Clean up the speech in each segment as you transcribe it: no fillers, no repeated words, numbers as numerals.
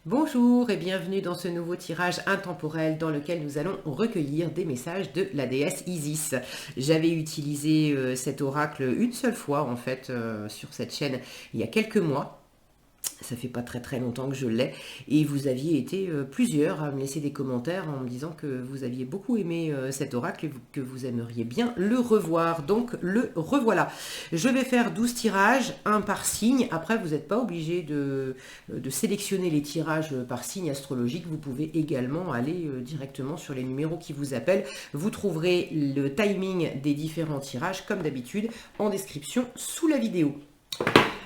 Bonjour et bienvenue dans ce nouveau tirage intemporel dans lequel nous allons recueillir des messages de la déesse Isis. J'avais utilisé cet oracle une seule fois en fait sur cette chaîne il y a quelques mois. Ça fait pas très longtemps que je l'ai et vous aviez été plusieurs à me laisser des commentaires en me disant que vous aviez beaucoup aimé cet oracle et que vous aimeriez bien le revoir. Donc le revoilà. Je vais faire 12 tirages, un par signe. Après vous n'êtes pas obligé de sélectionner les tirages par signe astrologique. Vous pouvez également aller directement sur les numéros qui vous appellent. Vous trouverez le timing des différents tirages comme d'habitude en description sous la vidéo.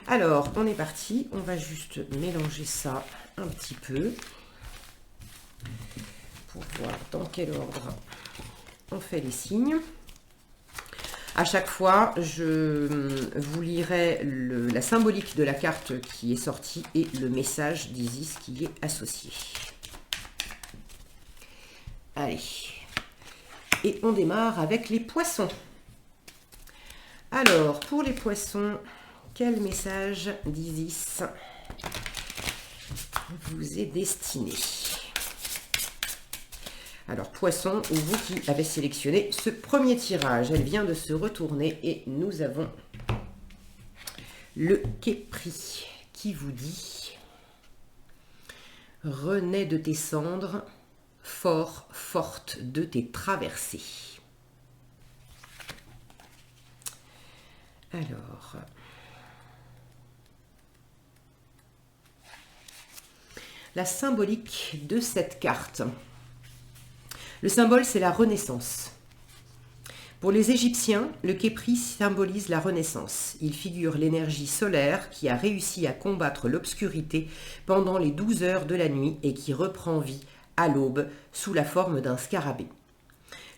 Alors, on est parti. On va juste mélanger ça un petit peu pour voir dans quel ordre on fait les signes. À chaque fois, je vous lirai la symbolique de la carte qui est sortie et le message d'Isis qui est associé. Allez. Et on démarre avec les poissons. Alors, pour les poissons... Quel message d'Isis vous est destiné? Alors, poisson, vous qui avez sélectionné ce premier tirage, elle vient de se retourner et nous avons le Képri qui vous dit « Renais de tes cendres, fort, forte de tes traversées. » Alors... la symbolique de cette carte. Le symbole, c'est la renaissance. Pour les Égyptiens, le Képri symbolise la renaissance. Il figure l'énergie solaire qui a réussi à combattre l'obscurité pendant les 12 heures de la nuit et qui reprend vie à l'aube sous la forme d'un scarabée.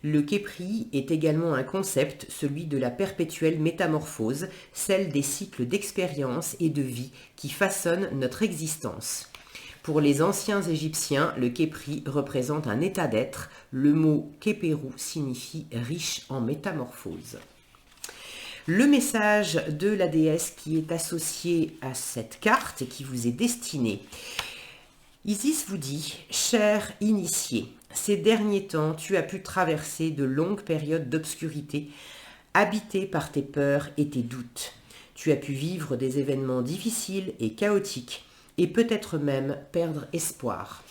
Le Képri est également un concept, celui de la perpétuelle métamorphose, celle des cycles d'expérience et de vie qui façonnent notre existence. Pour les anciens Égyptiens, le Képri représente un état d'être. Le mot Képeru signifie riche en métamorphose. Le message de la déesse qui est associé à cette carte et qui vous est destiné. Isis vous dit, cher initié, ces derniers temps, tu as pu traverser de longues périodes d'obscurité, habité par tes peurs et tes doutes. Tu as pu vivre des événements difficiles et chaotiques, et peut-être même perdre espoir.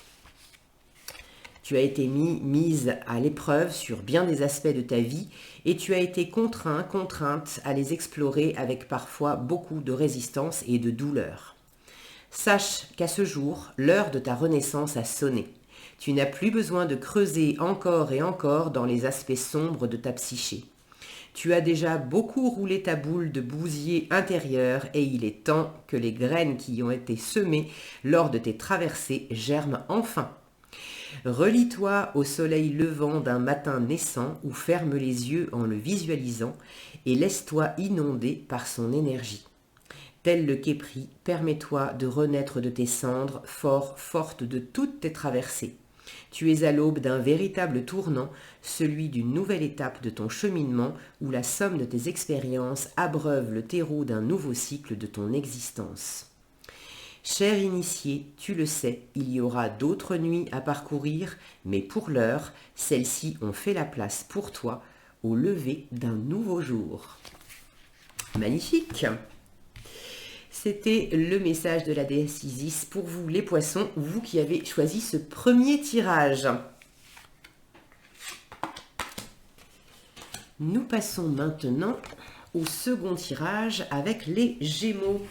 Tu as été mise à l'épreuve sur bien des aspects de ta vie et tu as été contrainte à les explorer avec parfois beaucoup de résistance et de douleur. Sache qu'à ce jour, l'heure de ta renaissance a sonné. Tu n'as plus besoin de creuser encore et encore dans les aspects sombres de ta psyché. Tu as déjà beaucoup roulé ta boule de bousier intérieur et il est temps que les graines qui y ont été semées lors de tes traversées germent enfin. Relie-toi au soleil levant d'un matin naissant ou ferme les yeux en le visualisant et laisse-toi inonder par son énergie. Tel le Képri, permets-toi de renaître de tes cendres, forte de toutes tes traversées. Tu es à l'aube d'un véritable tournant, celui d'une nouvelle étape de ton cheminement où la somme de tes expériences abreuve le terreau d'un nouveau cycle de ton existence. Cher initié, tu le sais, il y aura d'autres nuits à parcourir, mais pour l'heure, celles-ci ont fait la place pour toi au lever d'un nouveau jour. Magnifique! C'était le message de la déesse Isis pour vous les poissons, vous qui avez choisi ce premier tirage. Nous passons maintenant au second tirage avec les Gémeaux.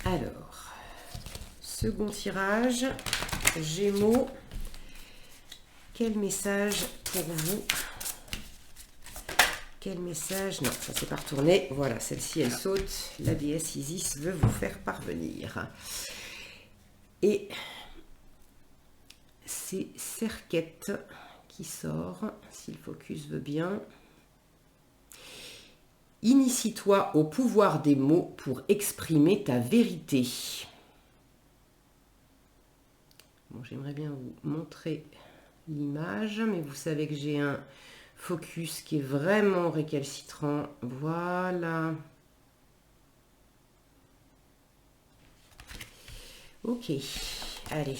Alors, second tirage, Gémeaux, quel message pour vous ? Quel message? Non, ça s'est pas retourné. Voilà, celle-ci, elle saute. La déesse Isis veut vous faire parvenir. Et c'est Serquette qui sort, si le focus veut bien. Initie-toi au pouvoir des mots pour exprimer ta vérité. Bon, j'aimerais bien vous montrer l'image, mais vous savez que j'ai un focus qui est vraiment récalcitrant. Voilà. Ok, allez.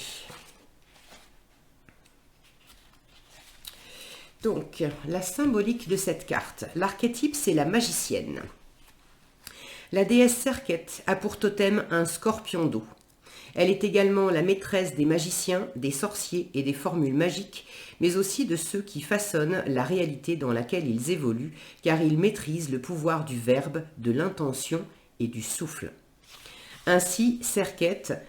Donc, la symbolique de cette carte. L'archétype, c'est la magicienne. La déesse Serket a pour totem un scorpion d'eau. Elle est également la maîtresse des magiciens, des sorciers et des formules magiques, mais aussi de ceux qui façonnent la réalité dans laquelle ils évoluent, car ils maîtrisent le pouvoir du verbe, de l'intention et du souffle. Ainsi, Serket,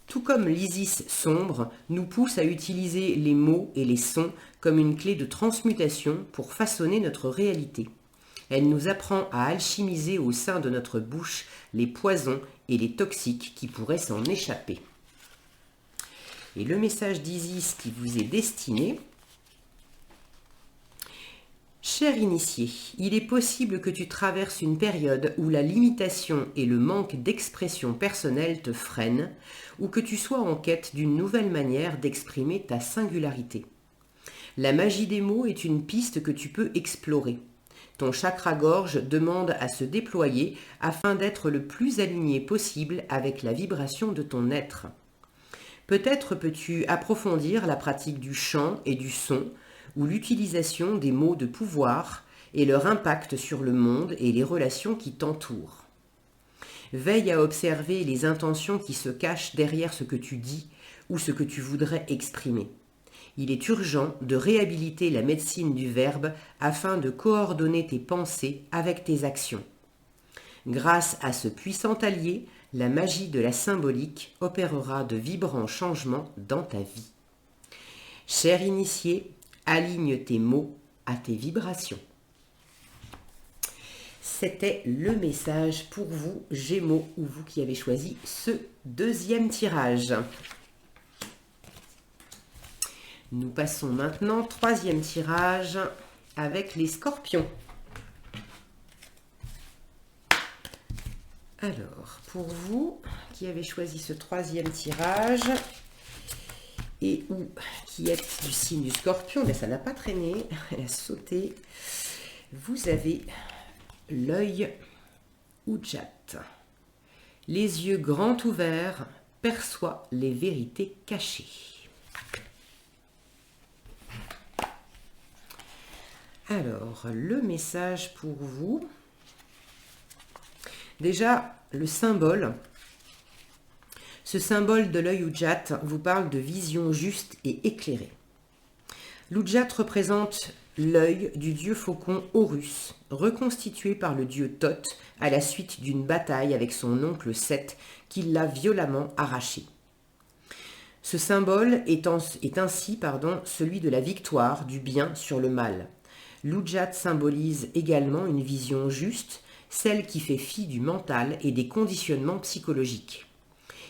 tout comme l'Isis sombre, nous pousse à utiliser les mots et les sons comme une clé de transmutation pour façonner notre réalité. Elle nous apprend à alchimiser au sein de notre bouche les poisons et les toxiques qui pourraient s'en échapper. Et le message d'Isis qui vous est destiné: cher initié, il est possible que tu traverses une période où la limitation et le manque d'expression personnelle te freinent, ou que tu sois en quête d'une nouvelle manière d'exprimer ta singularité. La magie des mots est une piste que tu peux explorer. Ton chakra-gorge demande à se déployer afin d'être le plus aligné possible avec la vibration de ton être. Peut-être peux-tu approfondir la pratique du chant et du son, ou l'utilisation des mots de pouvoir et leur impact sur le monde et les relations qui t'entourent. Veille à observer les intentions qui se cachent derrière ce que tu dis ou ce que tu voudrais exprimer. Il est urgent de réhabiliter la médecine du verbe afin de coordonner tes pensées avec tes actions. Grâce à ce puissant allié, la magie de la symbolique opérera de vibrants changements dans ta vie. Cher initié, aligne tes mots à tes vibrations. C'était le message pour vous, Gémeaux, ou vous qui avez choisi ce deuxième tirage. Nous passons maintenant au troisième tirage avec les Scorpions. Alors, pour vous qui avez choisi ce troisième tirage et ou qui êtes du signe du Scorpion, mais ça n'a pas traîné, elle a sauté, vous avez l'œil Ujat. Les yeux grands ouverts perçoit les vérités cachées. Alors, le message pour vous. Déjà, le symbole. Ce symbole de l'œil Ujat vous parle de vision juste et éclairée. L'Ujat représente l'œil du dieu faucon Horus, reconstitué par le dieu Thoth à la suite d'une bataille avec son oncle Seth qui l'a violemment arraché. Ce symbole est ainsi celui de la victoire du bien sur le mal. L'Ujat symbolise également une vision juste, celle qui fait fi du mental et des conditionnements psychologiques.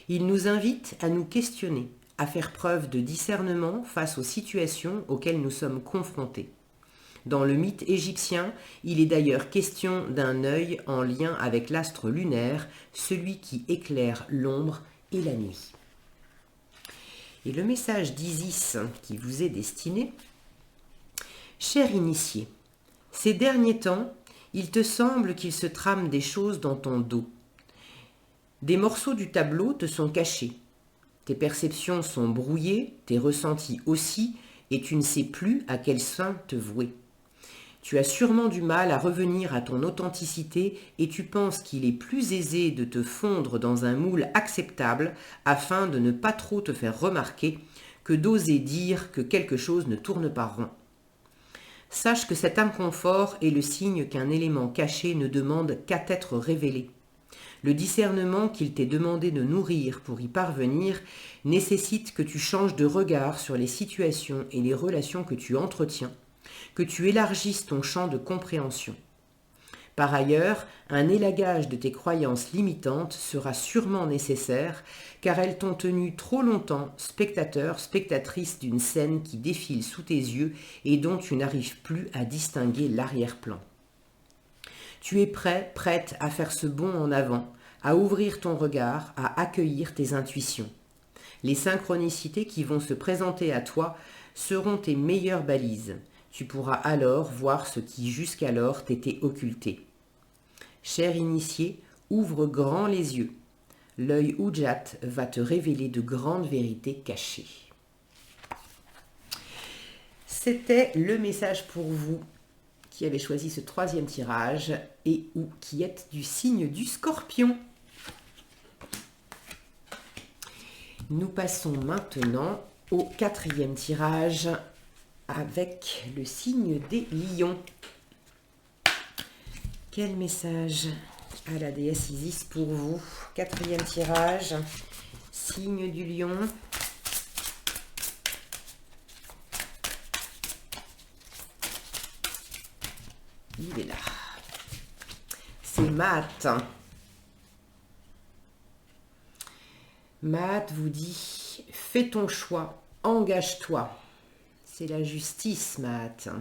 Il nous invite à nous questionner, à faire preuve de discernement face aux situations auxquelles nous sommes confrontés. Dans le mythe égyptien, il est d'ailleurs question d'un œil en lien avec l'astre lunaire, celui qui éclaire l'ombre et la nuit. Et le message d'Isis qui vous est destiné: cher initié, ces derniers temps, il te semble qu'il se trame des choses dans ton dos. Des morceaux du tableau te sont cachés. Tes perceptions sont brouillées, tes ressentis aussi, et tu ne sais plus à quel sein te vouer. Tu as sûrement du mal à revenir à ton authenticité et tu penses qu'il est plus aisé de te fondre dans un moule acceptable afin de ne pas trop te faire remarquer que d'oser dire que quelque chose ne tourne pas rond. Sache que cet inconfort est le signe qu'un élément caché ne demande qu'à être révélé. Le discernement qu'il t'est demandé de nourrir pour y parvenir nécessite que tu changes de regard sur les situations et les relations que tu entretiens, que tu élargisses ton champ de compréhension. Par ailleurs, un élagage de tes croyances limitantes sera sûrement nécessaire car elles t'ont tenu trop longtemps spectateur, spectatrice d'une scène qui défile sous tes yeux et dont tu n'arrives plus à distinguer l'arrière-plan. Tu es prêt, prête à faire ce bond en avant, à ouvrir ton regard, à accueillir tes intuitions. Les synchronicités qui vont se présenter à toi seront tes meilleures balises. Tu pourras alors voir ce qui jusqu'alors t'était occulté. Cher initié, ouvre grand les yeux. L'œil Ujat va te révéler de grandes vérités cachées. C'était le message pour vous qui avez choisi ce 3e tirage et ou qui êtes du signe du Scorpion. Nous passons maintenant au 4e tirage avec le signe des lions. Quel message à la déesse Isis pour vous? 4e tirage, signe du lion. Il est là. C'est Maat. Maat vous dit, fais ton choix, engage-toi. C'est la justice, Maat.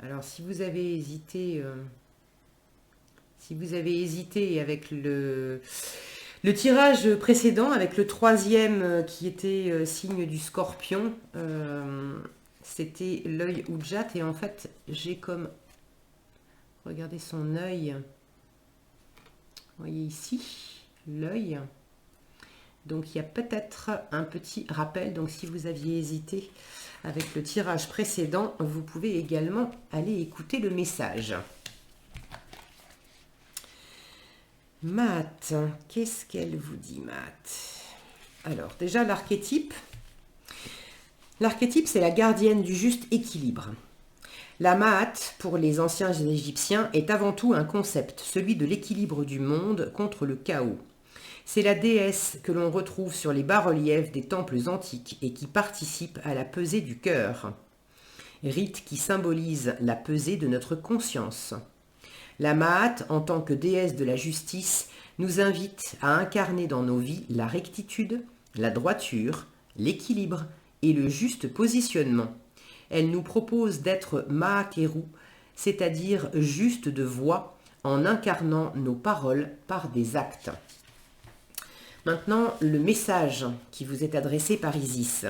Alors, si vous avez hésité avec le tirage précédent, avec le 3e qui était signe du Scorpion, c'était l'œil Ujat. Et en fait, j'ai comme... Regardez son œil. Vous voyez ici, l'œil. Donc, il y a peut-être un petit rappel. Donc, si vous aviez hésité avec le tirage précédent, vous pouvez également aller écouter le message. Maat, qu'est-ce qu'elle vous dit, Maat? Alors, déjà, l'archétype. L'archétype, c'est la gardienne du juste équilibre. La Maat, pour les anciens Égyptiens, est avant tout un concept, celui de l'équilibre du monde contre le chaos. C'est la déesse que l'on retrouve sur les bas-reliefs des temples antiques et qui participe à la pesée du cœur. Rite qui symbolise la pesée de notre conscience. La Maat, en tant que déesse de la justice, nous invite à incarner dans nos vies la rectitude, la droiture, l'équilibre et le juste positionnement. Elle nous propose d'être Maakeru, c'est-à-dire juste de voix, en incarnant nos paroles par des actes. Maintenant, le message qui vous est adressé par Isis.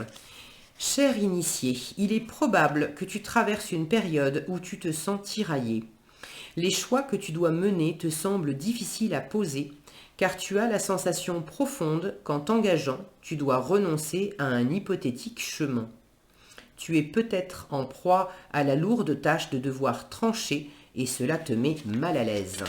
Cher initié, il est probable que tu traverses une période où tu te sens tiraillé. Les choix que tu dois mener te semblent difficiles à poser, car tu as la sensation profonde qu'en t'engageant, tu dois renoncer à un hypothétique chemin. Tu es peut-être en proie à la lourde tâche de devoir trancher et cela te met mal à l'aise.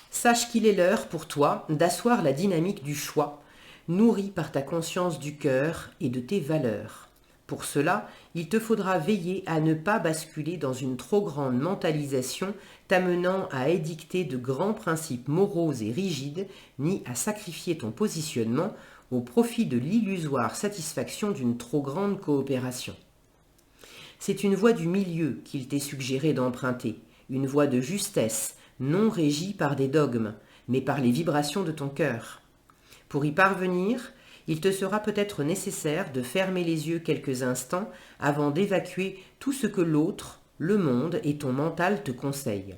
Sache qu'il est l'heure pour toi d'asseoir la dynamique du choix, nourrie par ta conscience du cœur et de tes valeurs. Pour cela, il te faudra veiller à ne pas basculer dans une trop grande mentalisation t'amenant à édicter de grands principes moraux et rigides, ni à sacrifier ton positionnement au profit de l'illusoire satisfaction d'une trop grande coopération. C'est une voie du milieu qu'il t'est suggéré d'emprunter, une voie de justesse, non régie par des dogmes, mais par les vibrations de ton cœur. Pour y parvenir, il te sera peut-être nécessaire de fermer les yeux quelques instants avant d'évacuer tout ce que l'autre, le monde et ton mental te conseillent.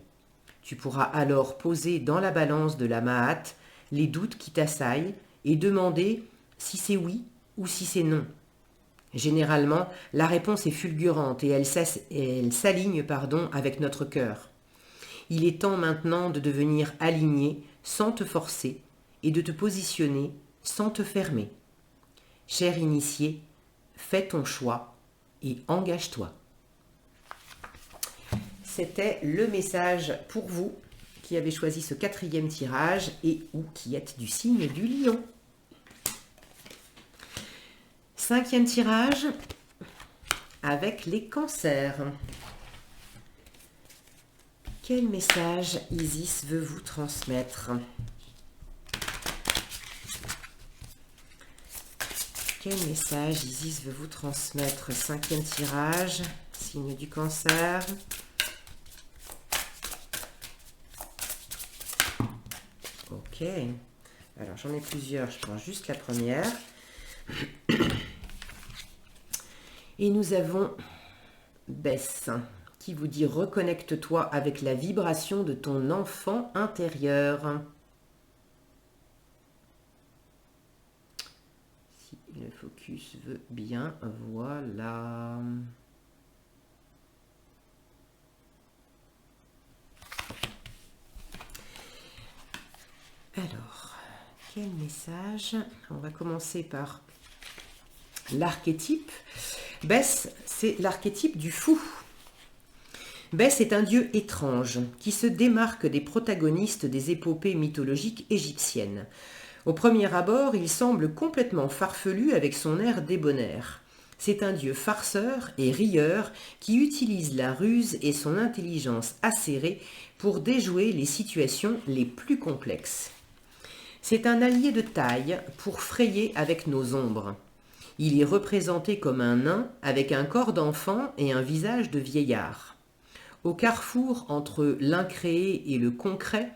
Tu pourras alors poser dans la balance de la Maat les doutes qui t'assaillent et demander si c'est oui ou si c'est non. Généralement, la réponse est fulgurante et elle s'aligne avec notre cœur. Il est temps maintenant de devenir aligné sans te forcer et de te positionner sans te fermer. Cher initié, fais ton choix et engage-toi. C'était le message pour vous qui avez choisi ce 4e tirage et ou qui êtes du signe du lion. 5e tirage avec les cancers. Quel message Isis veut vous transmettre? Quel message Isis veut vous transmettre? 5e tirage, signe du cancer. Ok. Alors, j'en ai plusieurs. Je prends juste la première. Et nous avons Bess qui vous dit reconnecte-toi avec la vibration de ton enfant intérieur. Si le focus veut bien, voilà. Alors, quel message? On va commencer par l'archétype. Bès, c'est l'archétype du fou. Bès est un dieu étrange qui se démarque des protagonistes des épopées mythologiques égyptiennes. Au premier abord, il semble complètement farfelu avec son air débonnaire. C'est un dieu farceur et rieur qui utilise la ruse et son intelligence acérée pour déjouer les situations les plus complexes. C'est un allié de taille pour frayer avec nos ombres. Il est représenté comme un nain avec un corps d'enfant et un visage de vieillard. Au carrefour entre l'incréé et le concret,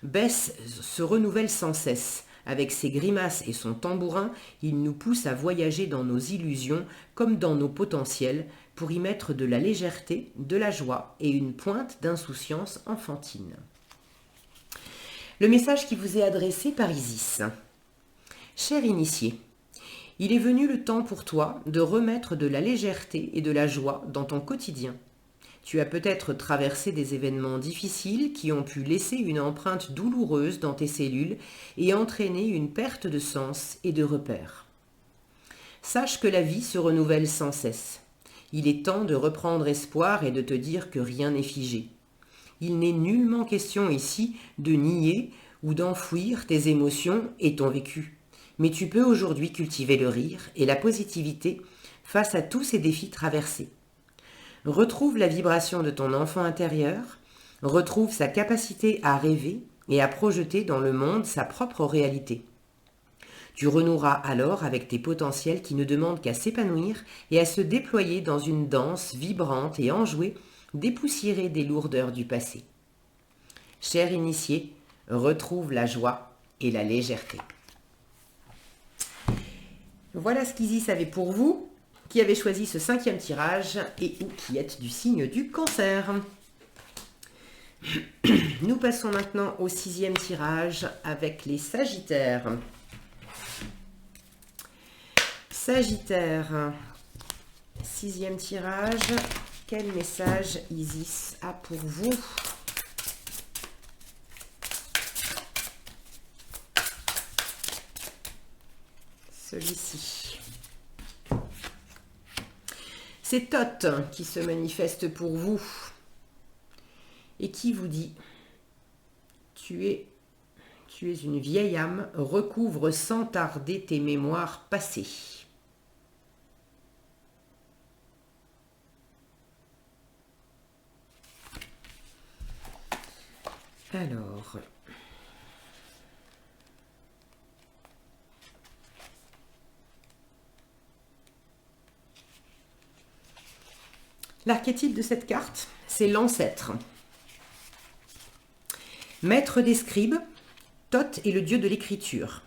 Bès se renouvelle sans cesse. Avec ses grimaces et son tambourin, il nous pousse à voyager dans nos illusions comme dans nos potentiels pour y mettre de la légèreté, de la joie et une pointe d'insouciance enfantine. Le message qui vous est adressé par Isis. Cher initié, il est venu le temps pour toi de remettre de la légèreté et de la joie dans ton quotidien. Tu as peut-être traversé des événements difficiles qui ont pu laisser une empreinte douloureuse dans tes cellules et entraîner une perte de sens et de repères. Sache que la vie se renouvelle sans cesse. Il est temps de reprendre espoir et de te dire que rien n'est figé. Il n'est nullement question ici de nier ou d'enfouir tes émotions et ton vécu. Mais tu peux aujourd'hui cultiver le rire et la positivité face à tous ces défis traversés. Retrouve la vibration de ton enfant intérieur, retrouve sa capacité à rêver et à projeter dans le monde sa propre réalité. Tu renoueras alors avec tes potentiels qui ne demandent qu'à s'épanouir et à se déployer dans une danse vibrante et enjouée, dépoussiérée des lourdeurs du passé. Cher initié, retrouve la joie et la légèreté. Voilà ce qu'Isis avait pour vous, qui avez choisi ce 5e tirage et ou qui êtes du signe du Cancer. Nous passons maintenant au 6e tirage avec les Sagittaires. Sagittaire, 6e tirage. Quel message Isis a pour vous? Celui-ci. C'est Thoth qui se manifeste pour vous et qui vous dit « Tu es une vieille âme, recouvre sans tarder tes mémoires passées. » Alors, l'archétype de cette carte, c'est l'ancêtre. Maître des scribes, Thoth est le dieu de l'écriture.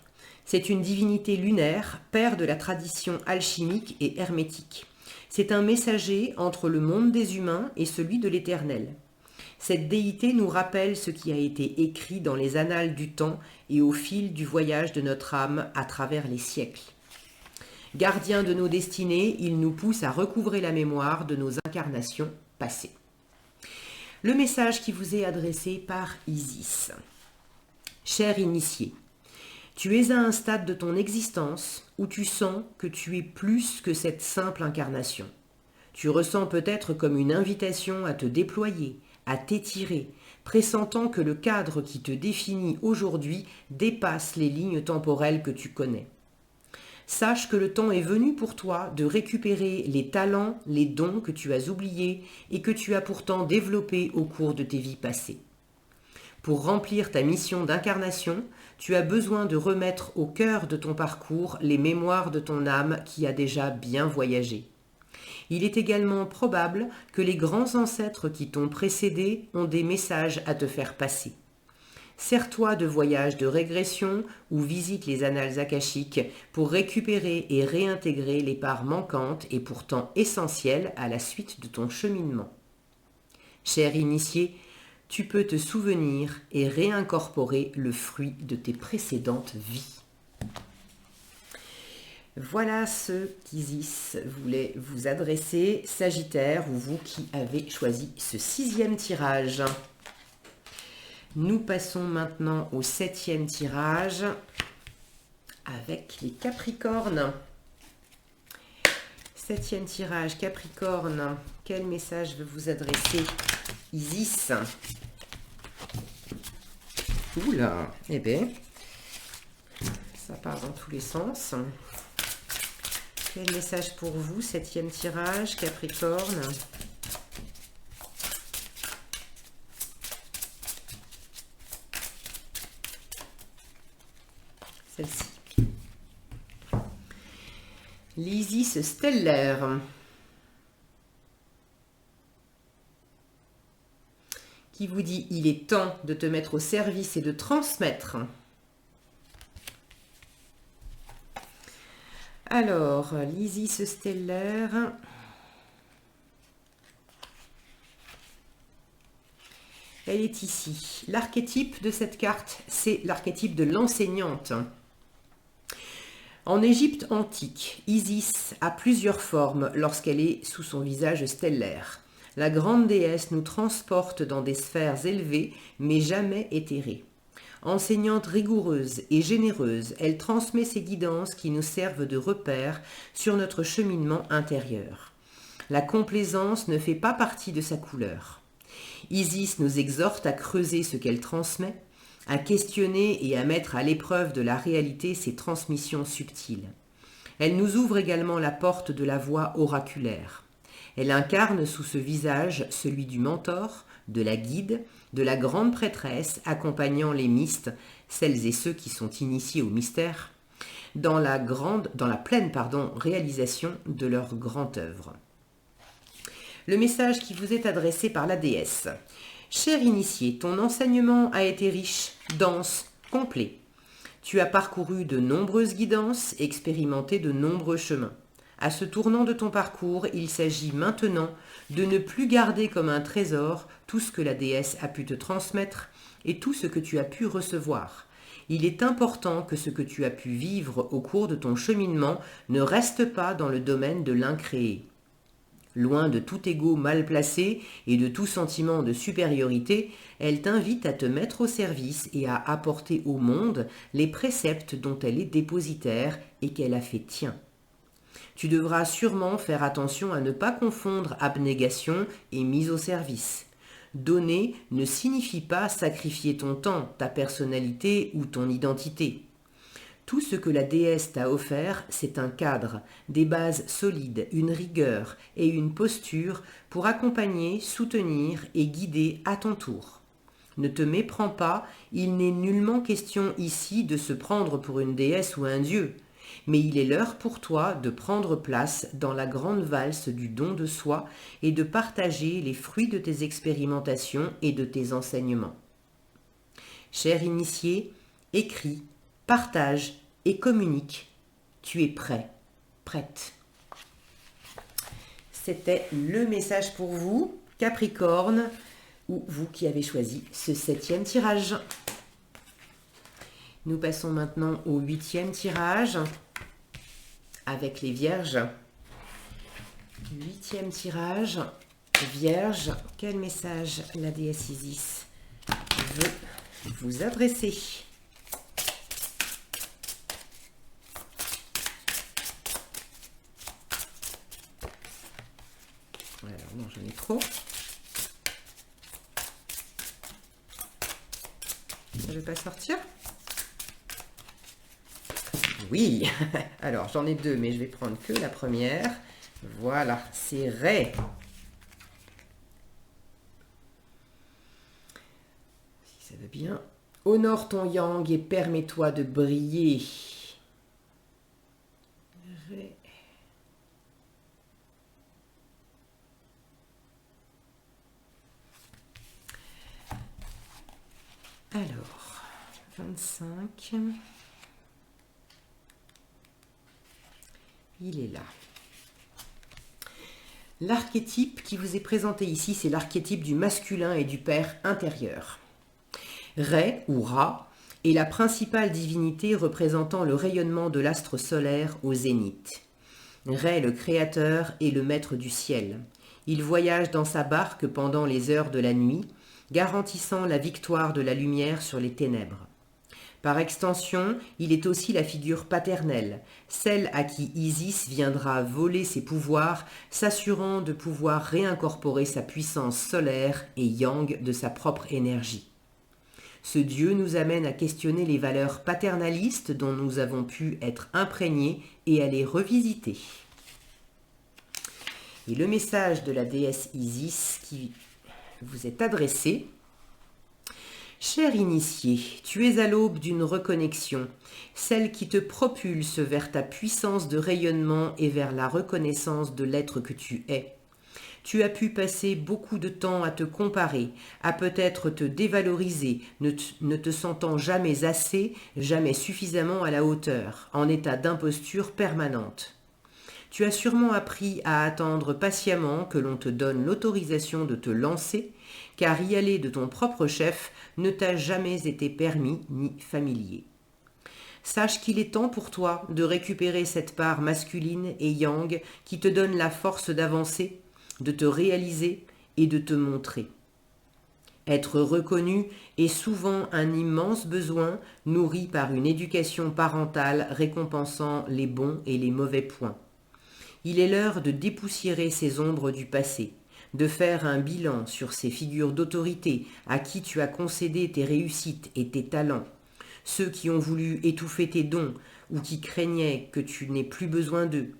C'est une divinité lunaire, père de la tradition alchimique et hermétique. C'est un messager entre le monde des humains et celui de l'éternel. Cette déité nous rappelle ce qui a été écrit dans les annales du temps et au fil du voyage de notre âme à travers les siècles. Gardien de nos destinées, il nous pousse à recouvrer la mémoire de nos incarnations passées. Le message qui vous est adressé par Isis. Cher initié, tu es à un stade de ton existence où tu sens que tu es plus que cette simple incarnation. Tu ressens peut-être comme une invitation à te déployer, à t'étirer, pressentant que le cadre qui te définit aujourd'hui dépasse les lignes temporelles que tu connais. Sache que le temps est venu pour toi de récupérer les talents, les dons que tu as oubliés et que tu as pourtant développés au cours de tes vies passées. Pour remplir ta mission d'incarnation, tu as besoin de remettre au cœur de ton parcours les mémoires de ton âme qui a déjà bien voyagé. Il est également probable que les grands ancêtres qui t'ont précédé ont des messages à te faire passer. Sers-toi de voyages de régression ou visite les annales akashiques pour récupérer et réintégrer les parts manquantes et pourtant essentielles à la suite de ton cheminement. Cher initié, tu peux te souvenir et réincorporer le fruit de tes précédentes vies. Voilà ce qu'Isis voulait vous adresser, Sagittaire, ou vous qui avez choisi ce 6e tirage. Nous passons maintenant au 7e tirage avec les Capricornes. 7e tirage, Capricorne. Quel message veut vous adresser Isis? Oula, eh bien, ça part dans tous les sens. Quel message pour vous, 7e tirage, Capricorne? Celle-ci. L'Isis stellaire. Qui vous dit, il est temps de te mettre au service et de transmettre. Alors, l'Isis stellaire. Elle est ici. L'archétype de cette carte, c'est l'archétype de l'enseignante. En Égypte antique, Isis a plusieurs formes lorsqu'elle est sous son visage stellaire. La grande déesse nous transporte dans des sphères élevées, mais jamais éthérées. Enseignante rigoureuse et généreuse, elle transmet ses guidances qui nous servent de repères sur notre cheminement intérieur. La complaisance ne fait pas partie de sa couleur. Isis nous exhorte à creuser ce qu'elle transmet, à questionner et à mettre à l'épreuve de la réalité ses transmissions subtiles. Elle nous ouvre également la porte de la voix oraculaire. Elle incarne sous ce visage celui du mentor, de la guide, de la grande prêtresse accompagnant les mystes, celles et ceux qui sont initiés au mystère, dans la pleine réalisation de leur grande œuvre. Le message qui vous est adressé par la déesse. Cher initié, ton enseignement a été riche, dense, complet. Tu as parcouru de nombreuses guidances, expérimenté de nombreux chemins. À ce tournant de ton parcours, il s'agit maintenant de ne plus garder comme un trésor tout ce que la déesse a pu te transmettre et tout ce que tu as pu recevoir. Il est important que ce que tu as pu vivre au cours de ton cheminement ne reste pas dans le domaine de l'incréé. Loin de tout ego mal placé et de tout sentiment de supériorité, elle t'invite à te mettre au service et à apporter au monde les préceptes dont elle est dépositaire et qu'elle a fait tien. Tu devras sûrement faire attention à ne pas confondre abnégation et mise au service. Donner ne signifie pas sacrifier ton temps, ta personnalité ou ton identité. Tout ce que la déesse t'a offert, c'est un cadre, des bases solides, une rigueur et une posture pour accompagner, soutenir et guider à ton tour. Ne te méprends pas, il n'est nullement question ici de se prendre pour une déesse ou un dieu, mais il est l'heure pour toi de prendre place dans la grande valse du don de soi et de partager les fruits de tes expérimentations et de tes enseignements. Cher initié, écris, partage et communique. Tu es prêt, prête. C'était le message pour vous, Capricorne, ou vous qui avez choisi ce 7e tirage. Nous passons maintenant au 8e tirage avec les Vierges. 8e tirage, Vierge. Quel message la déesse Isis veut vous adresser? Alors non, j'en ai trop. Ça ne veut pas sortir? Oui. Alors j'en ai deux, mais je vais prendre que la première. Voilà, c'est Ré. Si ça va bien. Honore ton yang et permets-toi de briller. Ré. Alors, 25. Il est là. L'archétype qui vous est présenté ici, c'est l'archétype du masculin et du père intérieur. Ré ou Ra est la principale divinité représentant le rayonnement de l'astre solaire au zénith. Ré, le créateur, est le maître du ciel. Il voyage dans sa barque pendant les heures de la nuit, garantissant la victoire de la lumière sur les ténèbres. Par extension, il est aussi la figure paternelle, celle à qui Isis viendra voler ses pouvoirs, s'assurant de pouvoir réincorporer sa puissance solaire et yang de sa propre énergie. Ce Dieu nous amène à questionner les valeurs paternalistes dont nous avons pu être imprégnés et à les revisiter. Et le message de la déesse Isis qui vous est adressé: Cher initié, tu es à l'aube d'une reconnexion, celle qui te propulse vers ta puissance de rayonnement et vers la reconnaissance de l'être que tu es. Tu as pu passer beaucoup de temps à te comparer, à peut-être te dévaloriser, ne te sentant jamais assez, jamais suffisamment à la hauteur, en état d'imposture permanente. Tu as sûrement appris à attendre patiemment que l'on te donne l'autorisation de te lancer, car y aller de ton propre chef ne t'a jamais été permis ni familier. Sache qu'il est temps pour toi de récupérer cette part masculine et yang qui te donne la force d'avancer, de te réaliser et de te montrer. Être reconnu est souvent un immense besoin nourri par une éducation parentale récompensant les bons et les mauvais points. Il est l'heure de dépoussiérer ces ombres du passé, de faire un bilan sur ces figures d'autorité à qui tu as concédé tes réussites et tes talents, ceux qui ont voulu étouffer tes dons ou qui craignaient que tu n'aies plus besoin d'eux.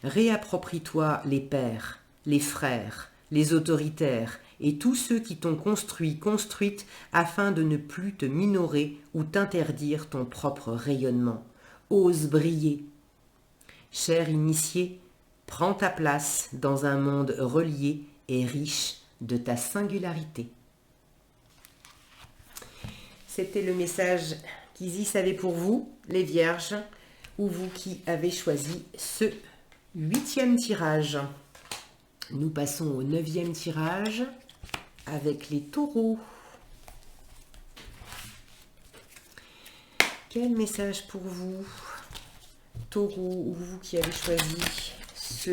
Réapproprie-toi les pères, les frères, les autoritaires et tous ceux qui t'ont construite afin de ne plus te minorer ou t'interdire ton propre rayonnement. Ose briller. Cher initié, prends ta place dans un monde relié et riche de ta singularité. C'était le message qu'Isis avait pour vous, les vierges, ou vous qui avez choisi ce 8e tirage. Nous passons au 9e tirage avec les taureaux. Quel message pour vous, taureaux, ou vous qui avez choisi ce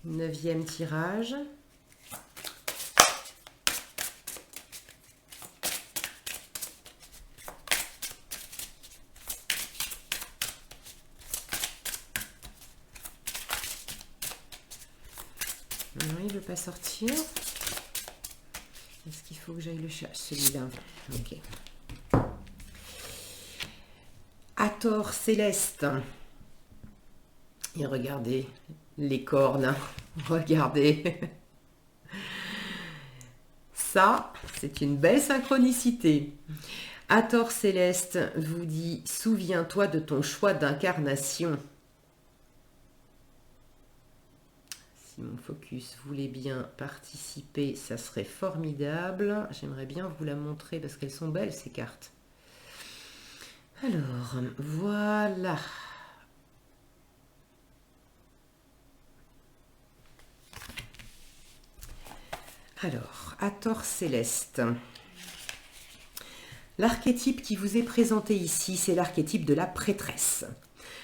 9e tirage? Non, il ne veut pas sortir. Est-ce qu'il faut que j'aille le chercher? Celui-là. Ok. Hathor céleste. Et regardez les cornes. Regardez. Ça, c'est une belle synchronicité. Hathor céleste vous dit: souviens-toi de ton choix d'incarnation. Si mon focus voulait bien participer, ça serait formidable. J'aimerais bien vous la montrer parce qu'elles sont belles ces cartes. Alors, voilà. Alors, Hathor céleste. L'archétype qui vous est présenté ici, c'est l'archétype de la prêtresse.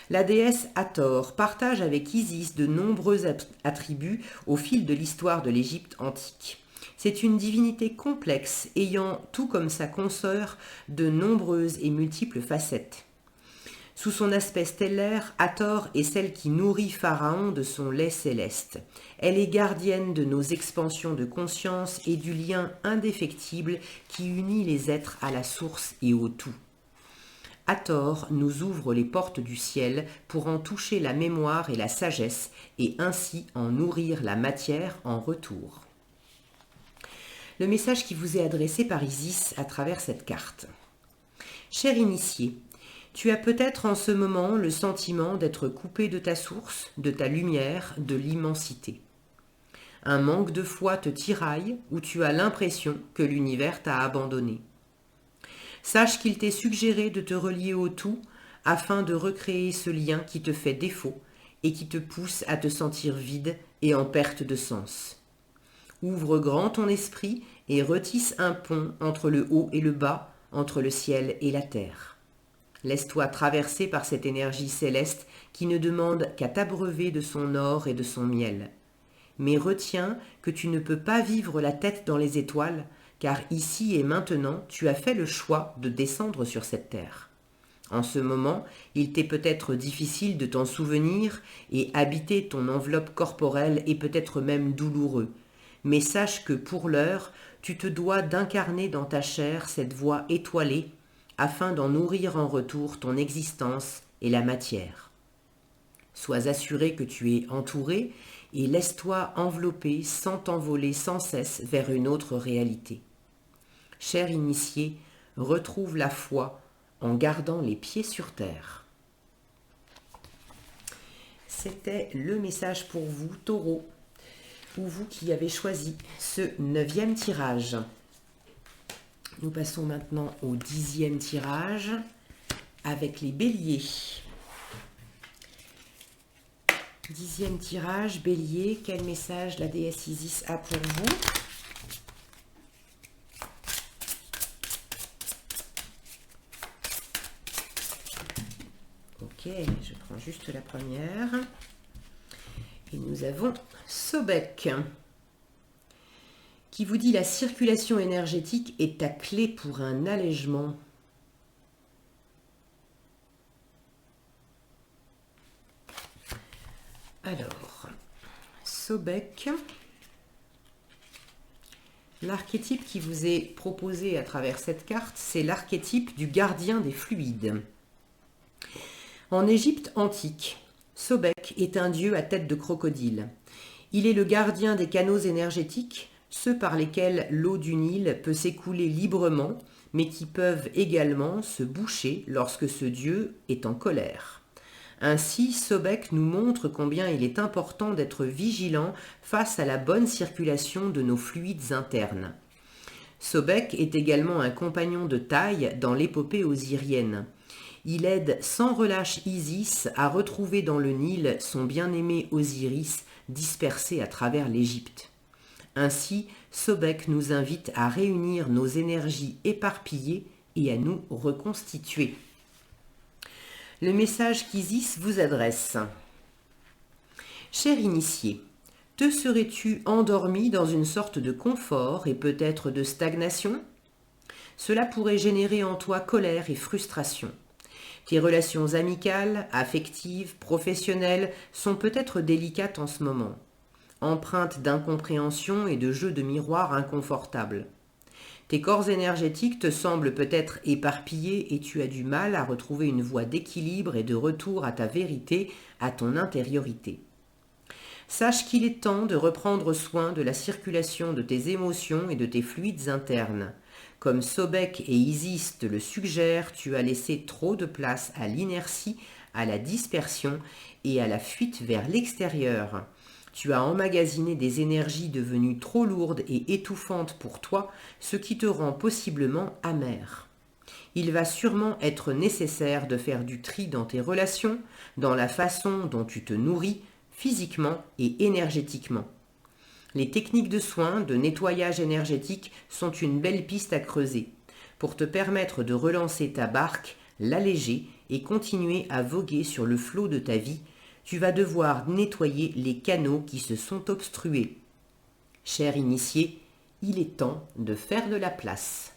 La déesse Hathor partage avec Isis de nombreux attributs au fil de l'histoire de l'Égypte antique. C'est une divinité complexe, ayant, tout comme sa consœur, de nombreuses et multiples facettes. Sous son aspect stellaire, Hathor est celle qui nourrit Pharaon de son lait céleste. Elle est gardienne de nos expansions de conscience et du lien indéfectible qui unit les êtres à la source et au tout. Hathor nous ouvre les portes du ciel pour en toucher la mémoire et la sagesse et ainsi en nourrir la matière en retour. Le message qui vous est adressé par Isis à travers cette carte. Cher initié, tu as peut-être en ce moment le sentiment d'être coupé de ta source, de ta lumière, de l'immensité. Un manque de foi te tiraille ou tu as l'impression que l'univers t'a abandonné. Sache qu'il t'est suggéré de te relier au tout afin de recréer ce lien qui te fait défaut et qui te pousse à te sentir vide et en perte de sens. Ouvre grand ton esprit et retisse un pont entre le haut et le bas, entre le ciel et la terre. Laisse-toi traverser par cette énergie céleste qui ne demande qu'à t'abreuver de son or et de son miel. Mais retiens que tu ne peux pas vivre la tête dans les étoiles, car ici et maintenant, tu as fait le choix de descendre sur cette terre. En ce moment, il t'est peut-être difficile de t'en souvenir et habiter ton enveloppe corporelle est peut-être même douloureux. Mais sache que pour l'heure, tu te dois d'incarner dans ta chair cette voie étoilée afin d'en nourrir en retour ton existence et la matière. Sois assuré que tu es entouré et laisse-toi envelopper sans t'envoler sans cesse vers une autre réalité. Cher initié, retrouve la foi en gardant les pieds sur terre. C'était le message pour vous, Taureau, ou vous qui avez choisi ce 9e tirage. Nous passons maintenant au 10e tirage avec les béliers. 10e tirage, bélier, quel message la déesse Isis a pour vous? Ok, je prends juste la première. Et nous avons Sobek, qui vous dit la circulation énergétique est ta clé pour un allègement. Alors, Sobek, l'archétype qui vous est proposé à travers cette carte, c'est l'archétype du gardien des fluides. En Égypte antique, Sobek est un dieu à tête de crocodile. Il est le gardien des canaux énergétiques, ceux par lesquels l'eau du Nil peut s'écouler librement, mais qui peuvent également se boucher lorsque ce dieu est en colère. Ainsi, Sobek nous montre combien il est important d'être vigilant face à la bonne circulation de nos fluides internes. Sobek est également un compagnon de taille dans l'épopée osirienne. Il aide sans relâche Isis à retrouver dans le Nil son bien-aimé Osiris dispersé à travers l'Égypte. Ainsi, Sobek nous invite à réunir nos énergies éparpillées et à nous reconstituer. Le message qu'Isis vous adresse. Cher initié, te serais-tu endormi dans une sorte de confort et peut-être de stagnation? Cela pourrait générer en toi colère et frustration. Tes relations amicales, affectives, professionnelles sont peut-être délicates en ce moment, empreintes d'incompréhension et de jeux de miroir inconfortables. Tes corps énergétiques te semblent peut-être éparpillés et tu as du mal à retrouver une voie d'équilibre et de retour à ta vérité, à ton intériorité. Sache qu'il est temps de reprendre soin de la circulation de tes émotions et de tes fluides internes. Comme Sobek et Isis te le suggèrent, tu as laissé trop de place à l'inertie, à la dispersion et à la fuite vers l'extérieur. Tu as emmagasiné des énergies devenues trop lourdes et étouffantes pour toi, ce qui te rend possiblement amer. Il va sûrement être nécessaire de faire du tri dans tes relations, dans la façon dont tu te nourris, physiquement et énergétiquement. Les techniques de soins, de nettoyage énergétique sont une belle piste à creuser pour te permettre de relancer ta barque, l'alléger et continuer à voguer sur le flot de ta vie. Tu vas devoir nettoyer les canaux qui se sont obstrués. Cher initié, il est temps de faire de la place.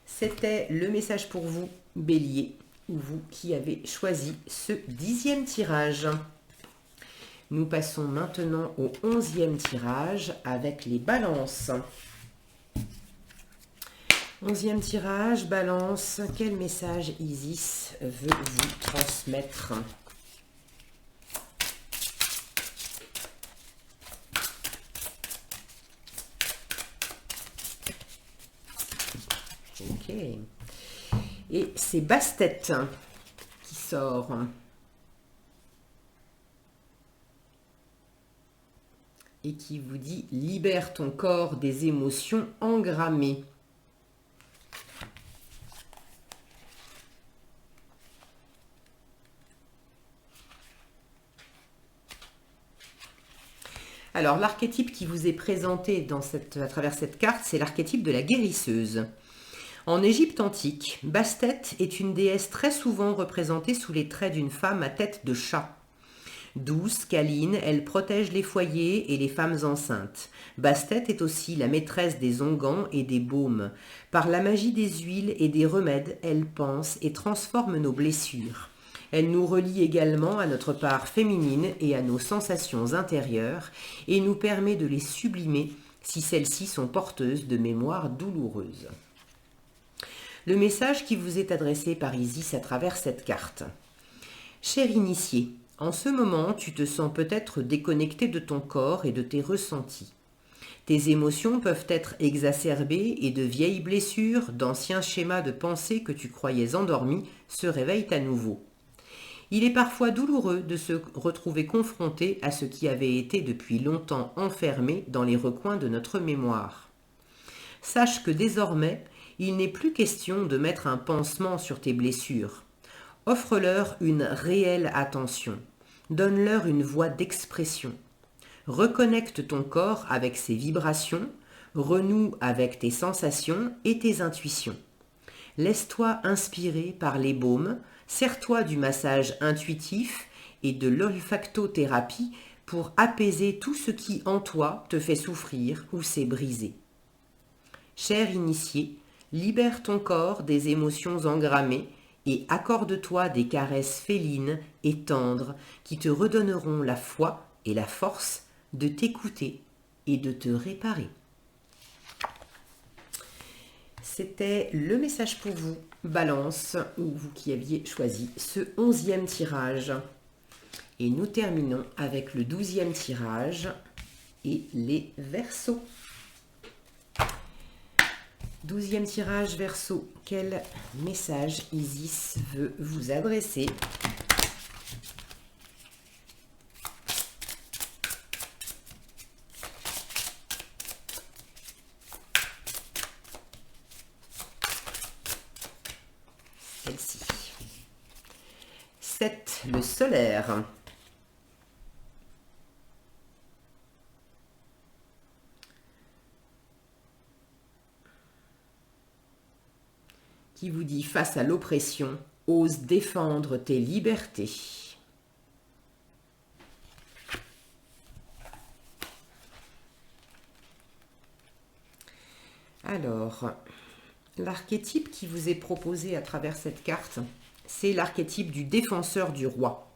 C'était le message pour vous, Bélier, ou vous qui avez choisi ce 10e tirage. Nous passons maintenant au 11e tirage avec les balances. 11e tirage, balance, quel message Isis veut vous transmettre? Ok. Et c'est Bastet qui sort. Et qui vous dit « Libère ton corps des émotions engrammées ». Alors, l'archétype qui vous est présenté à travers cette carte, c'est l'archétype de la guérisseuse. En Égypte antique, Bastet est une déesse très souvent représentée sous les traits d'une femme à tête de chat. Douce, câline, elle protège les foyers et les femmes enceintes. Bastet est aussi la maîtresse des onguents et des baumes. Par la magie des huiles et des remèdes, elle pense et transforme nos blessures. Elle nous relie également à notre part féminine et à nos sensations intérieures et nous permet de les sublimer si celles-ci sont porteuses de mémoires douloureuses. Le message qui vous est adressé par Isis à travers cette carte. Cher initié, en ce moment, tu te sens peut-être déconnecté de ton corps et de tes ressentis. Tes émotions peuvent être exacerbées et de vieilles blessures, d'anciens schémas de pensée que tu croyais endormis se réveillent à nouveau. Il est parfois douloureux de se retrouver confronté à ce qui avait été depuis longtemps enfermé dans les recoins de notre mémoire. Sache que désormais, il n'est plus question de mettre un pansement sur tes blessures. Offre-leur une réelle attention. Donne-leur une voie d'expression. Reconnecte ton corps avec ses vibrations, renoue avec tes sensations et tes intuitions. Laisse-toi inspirer par les baumes, sers-toi du massage intuitif et de l'olfactothérapie pour apaiser tout ce qui en toi te fait souffrir ou s'est brisé. Cher initié, libère ton corps des émotions engrammées et accorde-toi des caresses félines et tendres qui te redonneront la foi et la force de t'écouter et de te réparer. C'était le message pour vous, Balance, ou vous qui aviez choisi ce 11e tirage. Et nous terminons avec le 12e tirage et les Verseaux. 12e tirage Verseau, quel message Isis veut vous adresser? Celle-ci. 7, le solaire. Qui vous dit face à l'oppression, ose défendre tes libertés. Alors, l'archétype qui vous est proposé à travers cette carte, c'est l'archétype du défenseur du roi.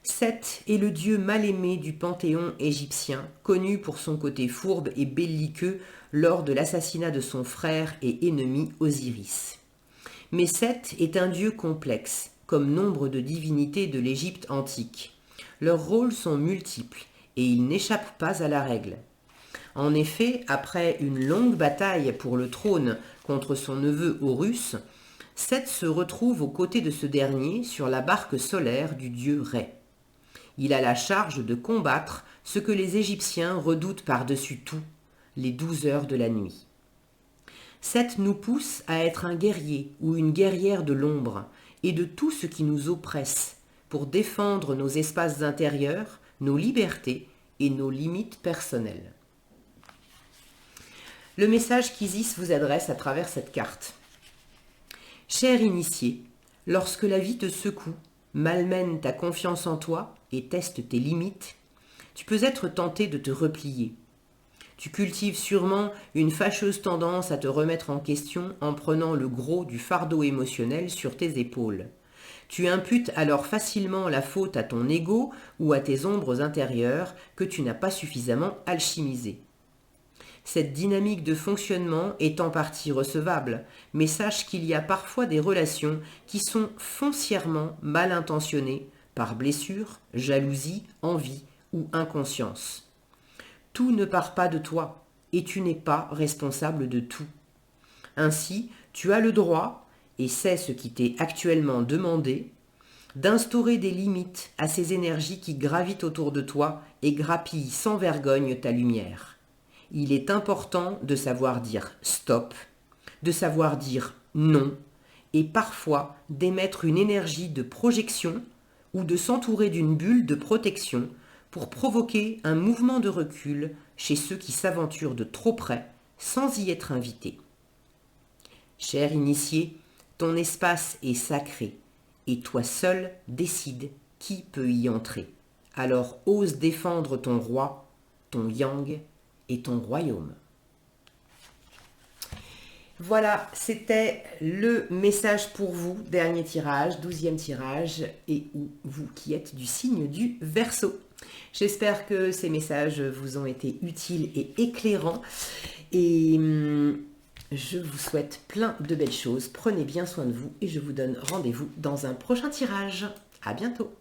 Seth est le dieu mal-aimé du panthéon égyptien, connu pour son côté fourbe et belliqueux lors de l'assassinat de son frère et ennemi Osiris. Mais Seth est un dieu complexe, comme nombre de divinités de l'Égypte antique. Leurs rôles sont multiples et ils n'échappent pas à la règle. En effet, après une longue bataille pour le trône contre son neveu Horus, Seth se retrouve aux côtés de ce dernier sur la barque solaire du dieu Rê. Il a la charge de combattre ce que les Égyptiens redoutent par-dessus tout, les 12 heures de la nuit. Seth nous pousse à être un guerrier ou une guerrière de l'ombre et de tout ce qui nous oppresse pour défendre nos espaces intérieurs, nos libertés et nos limites personnelles. Le message qu'Isis vous adresse à travers cette carte. Cher initié, lorsque la vie te secoue, malmène ta confiance en toi et teste tes limites, tu peux être tenté de te replier. Tu cultives sûrement une fâcheuse tendance à te remettre en question en prenant le gros du fardeau émotionnel sur tes épaules. Tu imputes alors facilement la faute à ton ego ou à tes ombres intérieures que tu n'as pas suffisamment alchimisées. Cette dynamique de fonctionnement est en partie recevable, mais sache qu'il y a parfois des relations qui sont foncièrement mal intentionnées par blessure, jalousie, envie ou inconscience. Tout ne part pas de toi et tu n'es pas responsable de tout. Ainsi, tu as le droit, et c'est ce qui t'est actuellement demandé, d'instaurer des limites à ces énergies qui gravitent autour de toi et grappillent sans vergogne ta lumière. Il est important de savoir dire stop, de savoir dire non, et parfois d'émettre une énergie de projection ou de s'entourer d'une bulle de protection pour provoquer un mouvement de recul chez ceux qui s'aventurent de trop près sans y être invités. Cher initié, ton espace est sacré et toi seul décides qui peut y entrer? Alors ose défendre ton roi, ton yang et ton royaume. Voilà, c'était le message pour vous, dernier tirage, 12e tirage, et vous qui êtes du signe du Verseau. J'espère que ces messages vous ont été utiles et éclairants, et je vous souhaite plein de belles choses. Prenez bien soin de vous, et je vous donne rendez-vous dans un prochain tirage. À bientôt.